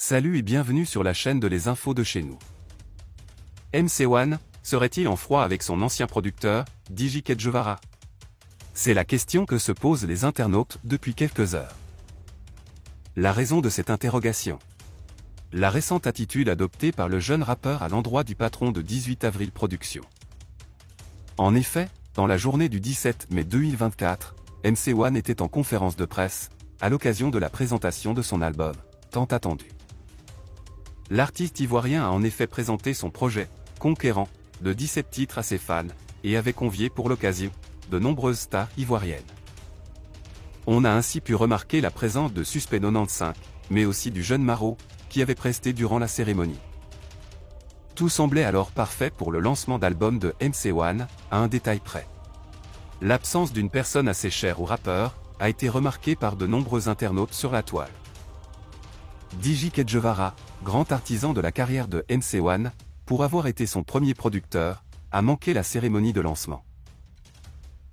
Salut et bienvenue sur la chaîne de Les Infos de chez nous. MC1 serait-il en froid avec son ancien producteur, Digi Kedjevara? C'est la question que se posent les internautes depuis quelques heures. La raison de cette interrogation: la récente attitude adoptée par le jeune rappeur à l'endroit du patron de 18 Avril Productions. En effet, dans la journée du 17 mai 2024, MC1 était en conférence de presse, à l'occasion de la présentation de son album, tant attendu. L'artiste ivoirien a en effet présenté son projet, Conquérant, de 17 titres à ses fans, et avait convié pour l'occasion, de nombreuses stars ivoiriennes. On a ainsi pu remarquer la présence de Suspect 95, mais aussi du jeune Maro, qui avait presté durant la cérémonie. Tout semblait alors parfait pour le lancement d'album de MC1, à un détail près. L'absence d'une personne assez chère au rappeur, a été remarquée par de nombreux internautes sur la toile. Digi Kedjevara, grand artisan de la carrière de MC1, pour avoir été son premier producteur, a manqué la cérémonie de lancement.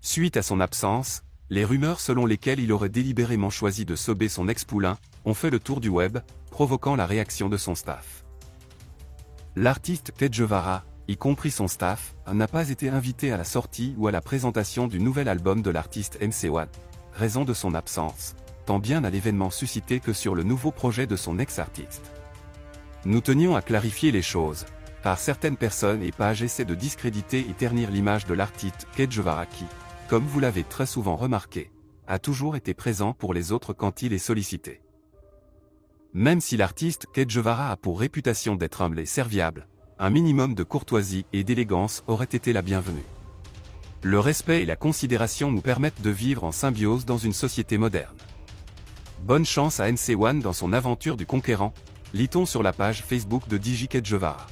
Suite à son absence, les rumeurs selon lesquelles il aurait délibérément choisi de sober son ex-poulain, ont fait le tour du web, provoquant la réaction de son staff. L'artiste Kedjevara, y compris son staff, n'a pas été invité à la sortie ou à la présentation du nouvel album de l'artiste MC1, raison de son absence, tant bien à l'événement suscité que sur le nouveau projet de son ex-artiste. Nous tenions à clarifier les choses, car certaines personnes et pages essaient de discréditer et ternir l'image de l'artiste Kedjevara qui, comme vous l'avez très souvent remarqué, a toujours été présent pour les autres quand il est sollicité. Même si l'artiste Kedjevara a pour réputation d'être humble et serviable, un minimum de courtoisie et d'élégance aurait été la bienvenue. Le respect et la considération nous permettent de vivre en symbiose dans une société moderne. Bonne chance à MC1 dans son aventure du Conquérant, lit-on sur la page Facebook de Digi Kedjevara.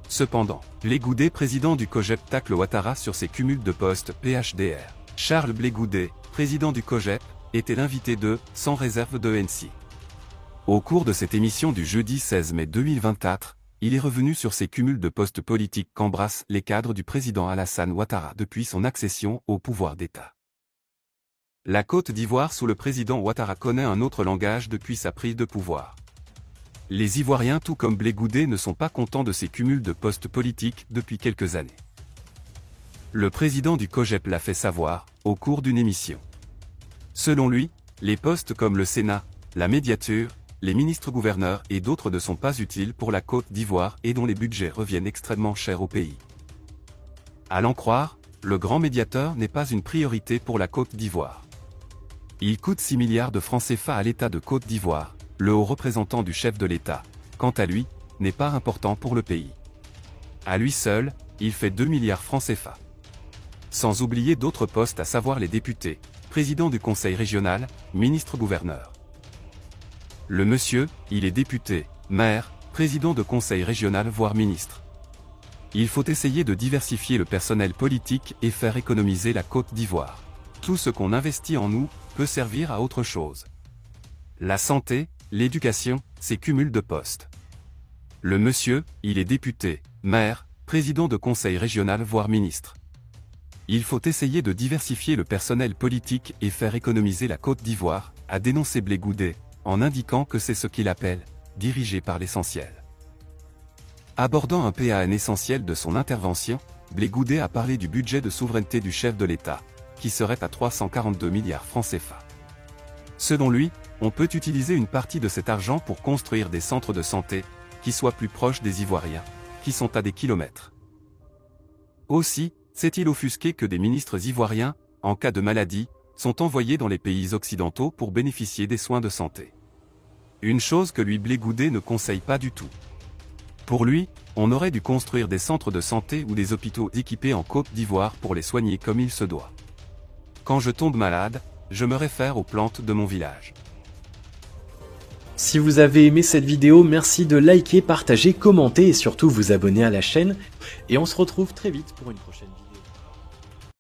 Cependant, Blé Goudé, président du COJEP, tacle Ouattara sur ses cumuls de postes PHDR. Charles Blé Goudé, président du COJEP, était l'invité de « Sans réserve » de NC. Au cours de cette émission du jeudi 16 mai 2024, il est revenu sur ces cumuls de postes politiques qu'embrassent les cadres du président Alassane Ouattara depuis son accession au pouvoir d'État. La Côte d'Ivoire sous le président Ouattara connaît un autre langage depuis sa prise de pouvoir. Les Ivoiriens tout comme Blé Goudé ne sont pas contents de ces cumuls de postes politiques depuis quelques années. Le président du COJEP l'a fait savoir, au cours d'une émission. Selon lui, les postes comme le Sénat, la médiature, les ministres-gouverneurs et d'autres ne sont pas utiles pour la Côte d'Ivoire et dont les budgets reviennent extrêmement chers au pays. À l'en croire, le grand médiateur n'est pas une priorité pour la Côte d'Ivoire. Il coûte 6 milliards de francs CFA à l'État de Côte d'Ivoire. Le haut représentant du chef de l'État, quant à lui, n'est pas important pour le pays. À lui seul, il fait 2 milliards francs CFA. Sans oublier d'autres postes à savoir les députés, président du conseil régional, ministre-gouverneur. Le monsieur, il est député, maire, président de conseil régional voire ministre. Il faut essayer de diversifier le personnel politique et faire économiser la Côte d'Ivoire. Tout ce qu'on investit en nous, peut servir à autre chose. La santé, l'éducation, c'est cumul de postes. Le monsieur, il est député, maire, président de conseil régional voire ministre. Il faut essayer de diversifier le personnel politique et faire économiser la Côte d'Ivoire, a dénoncé Blé Goudé, en indiquant que c'est ce qu'il appelle « dirigé par l'essentiel ». Abordant un PAN essentiel de son intervention, Blé Goudé a parlé du budget de souveraineté du chef de l'État, qui serait à 342 milliards francs CFA. Selon lui, on peut utiliser une partie de cet argent pour construire des centres de santé, qui soient plus proches des Ivoiriens, qui sont à des kilomètres. Aussi, s'est-il offusqué que des ministres ivoiriens, en cas de maladie, sont envoyés dans les pays occidentaux pour bénéficier des soins de santé. Une chose que lui Blé Goudé ne conseille pas du tout. Pour lui, on aurait dû construire des centres de santé ou des hôpitaux équipés en Côte d'Ivoire pour les soigner comme il se doit. Quand je tombe malade, je me réfère aux plantes de mon village. Si vous avez aimé cette vidéo, merci de liker, partager, commenter et surtout vous abonner à la chaîne. Et on se retrouve très vite pour une prochaine vidéo.